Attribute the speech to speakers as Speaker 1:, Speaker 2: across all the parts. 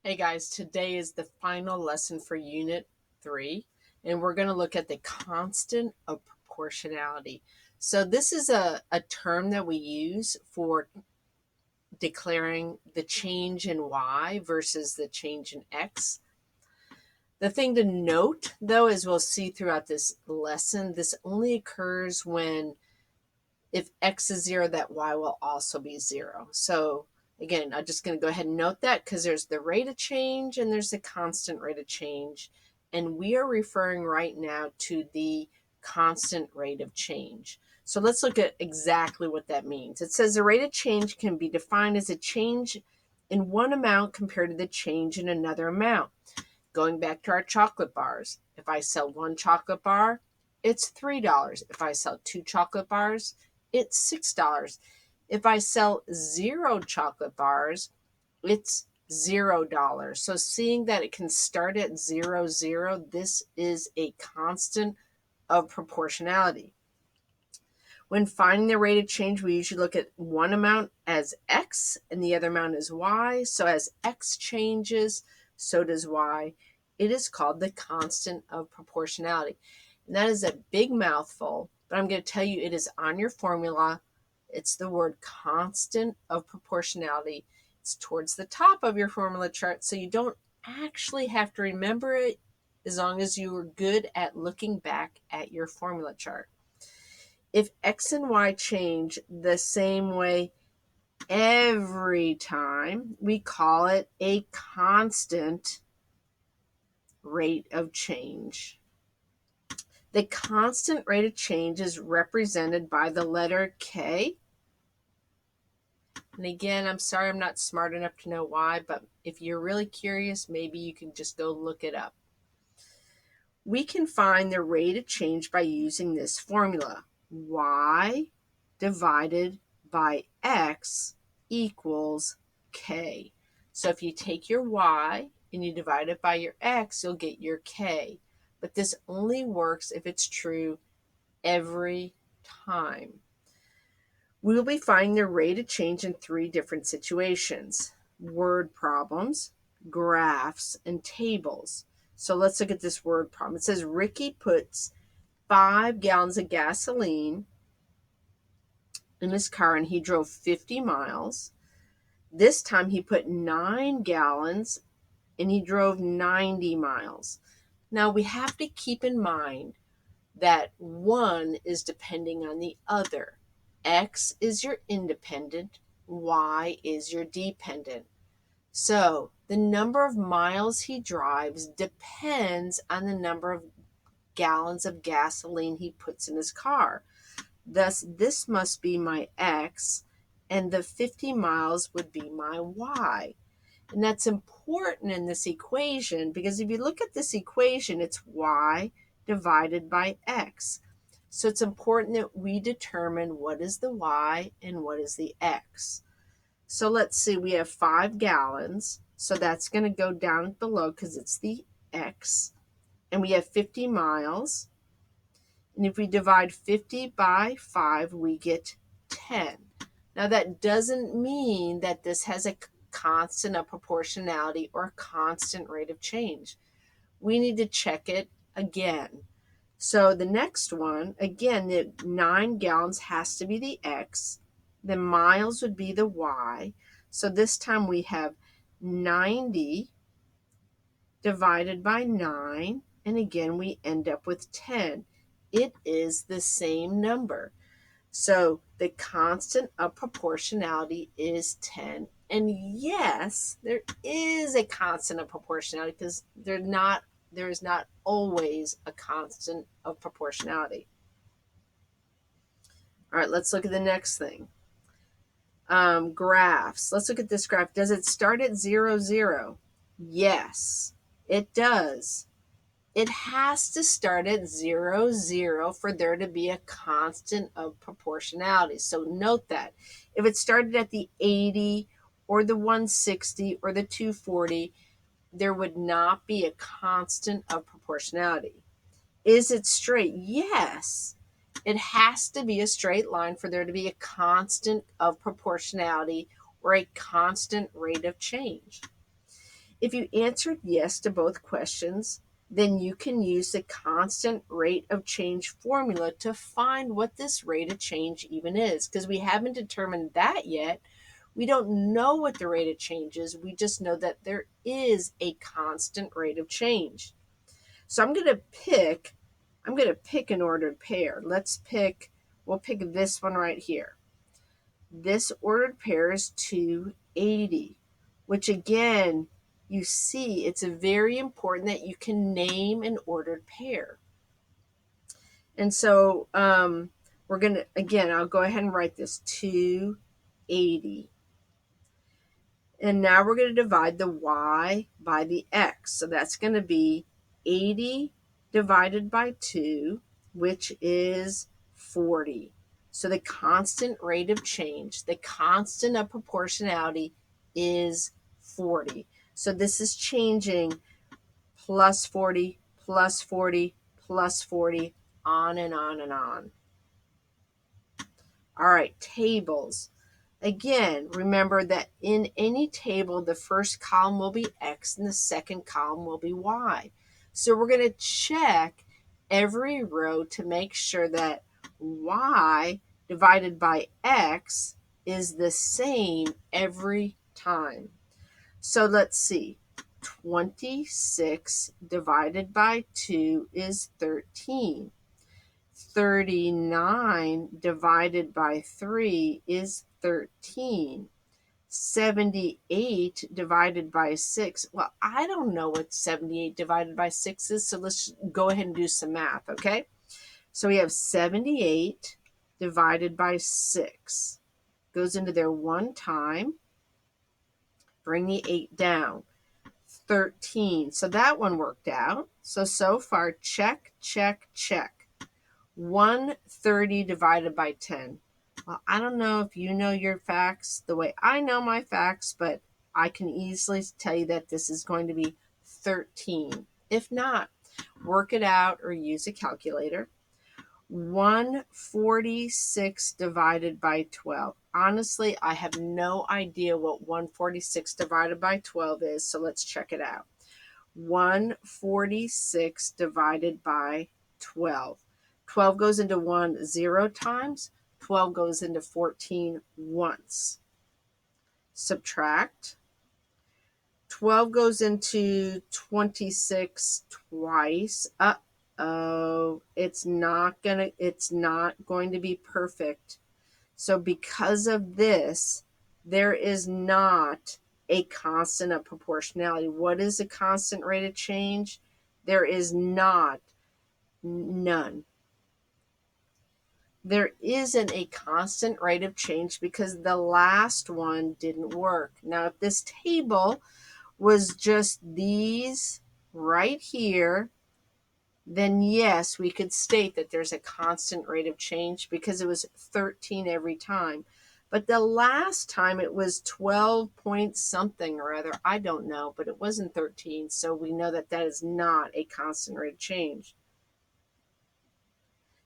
Speaker 1: Hey guys, today is the final lesson for Unit 3, and we're going to look at the constant of proportionality. So, this is a term that we use for declaring the change in y versus the change in x. The thing to note, though, as we'll see throughout this lesson, this only occurs when if x is 0, that y will also be 0. So again, I'm just going to go ahead and note that because there's the rate of change and there's the constant rate of change. And we are referring right now to the constant rate of change. So let's look at exactly what that means. It says the rate of change can be defined as a change in one amount compared to the change in another amount. Going back to our chocolate bars, if I sell one chocolate bar, it's $3. If I sell two chocolate bars, it's $6. If I sell 0 chocolate bars, it's $0. So seeing that it can start at 0, this is a constant of proportionality. When finding the rate of change, we usually look at one amount as x and the other amount as y. So as x changes, so does y. It is called the constant of proportionality. And that is a big mouthful, but I'm going to tell you it is on your formula. It's the word constant of proportionality. It's towards the top of your formula chart, so you don't actually have to remember it as long as you are good at looking back at your formula chart. If x and y change the same way every time, we call it a constant rate of change. The constant rate of change is represented by the letter K. And again, I'm sorry I'm not smart enough to know why, but if you're really curious, maybe you can just go look it up. We can find the rate of change by using this formula. Y divided by x equals k. So if you take your y and you divide it by your x, you'll get your k. But this only works if it's true every time. We will be finding the rate of change in 3 different situations: word problems, graphs, and tables. So let's look at this word problem. It says Ricky puts 5 gallons of gasoline in his car and he drove 50 miles. This time he put 9 gallons and he drove 90 miles. Now we have to keep in mind that one is depending on the other. X is your independent, Y is your dependent. So the number of miles he drives depends on the number of gallons of gasoline he puts in his car. Thus, this must be my X, and the 50 miles would be my Y. And that's important in this equation because if you look at this equation, it's Y divided by X. So it's important that we determine what is the Y and what is the X. So let's see, we have 5 gallons. So that's going to go down below because it's the X. And we have 50 miles. And if we divide 50 by 5, we get 10. Now that doesn't mean that this has a constant of proportionality or a constant rate of change. We need to check it again. So the next one, again, the 9 gallons has to be the X. The miles would be the Y. So this time we have 90 divided by 9. And again, we end up with 10. It is the same number. So the constant of proportionality is 10. And yes, there is a constant of proportionality because there is not always a constant of proportionality. All right, let's look at the next thing. Graphs. Let's look at this graph. Does it start at 0? Yes, it does. It has to start at 0 for there to be a constant of proportionality. So note that. If it started at the 80 or the 160 or the 240, there would not be a constant of proportionality. Is it straight? Yes. It has to be a straight line for there to be a constant of proportionality or a constant rate of change. If you answered yes to both questions, then you can use the constant rate of change formula to find what this rate of change even is, because we haven't determined that yet. We don't know what the rate of change is. We just know that there is a constant rate of change. So I'm going to pick an ordered pair. We'll pick this one right here. This ordered pair is 280, which again, you see it's very important that you can name an ordered pair. And so we're going to, again, I'll go ahead and write this 280. And now we're going to divide the y by the x. So that's going to be 80 divided by 2, which is 40. So the constant rate of change, the constant of proportionality is 40. So this is changing plus 40, plus 40, plus 40, on and on and on. All right, tables. Again, remember that in any table, the first column will be x and the second column will be y. So we're going to check every row to make sure that y divided by x is the same every time. So let's see. 26 divided by 2 is 13. 39 divided by 3 is 13. 78 divided by 6. Well, I don't know what 78 divided by 6 is, so let's go ahead and do some math, okay? So we have 78 divided by 6. Goes into there one time. Bring the 8 down. 13. So that one worked out. So far, check, check, check. 130 divided by 10. Well, I don't know if you know your facts the way I know my facts, but I can easily tell you that this is going to be 13. If not, work it out or use a calculator. 146 divided by 12. Honestly, I have no idea what 146 divided by 12 is, so let's check it out. 146 divided by 12. 12 goes into 1 0 times. 12 goes into 14 once. Subtract. 12 goes into 26 twice. Uh-oh. It's not going to be perfect. So because of this, there is not a constant of proportionality. What is a constant rate of change? There is not. None. There isn't a constant rate of change because the last one didn't work. Now, if this table was just these right here, then yes, we could state that there's a constant rate of change because it was 13 every time. But the last time it was 12 point something or other. I don't know, but it wasn't 13. So we know that that is not a constant rate of change.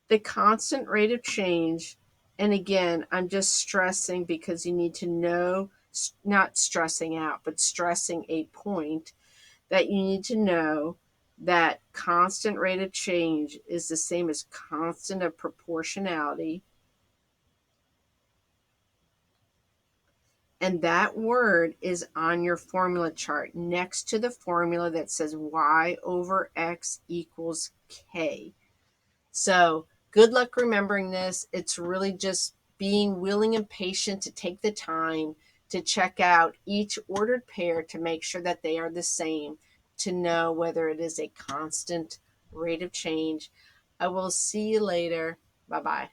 Speaker 1: The constant rate of change, and again, I'm just stressing because you need to know, not stressing out, but stressing a point that you need to know that constant rate of change is the same as constant of proportionality. And that word is on your formula chart next to the formula that says y over x equals k. So good luck remembering this. It's really just being willing and patient to take the time to check out each ordered pair to make sure that they are the same, to know whether it is a constant rate of change. I will see you later. Bye-bye.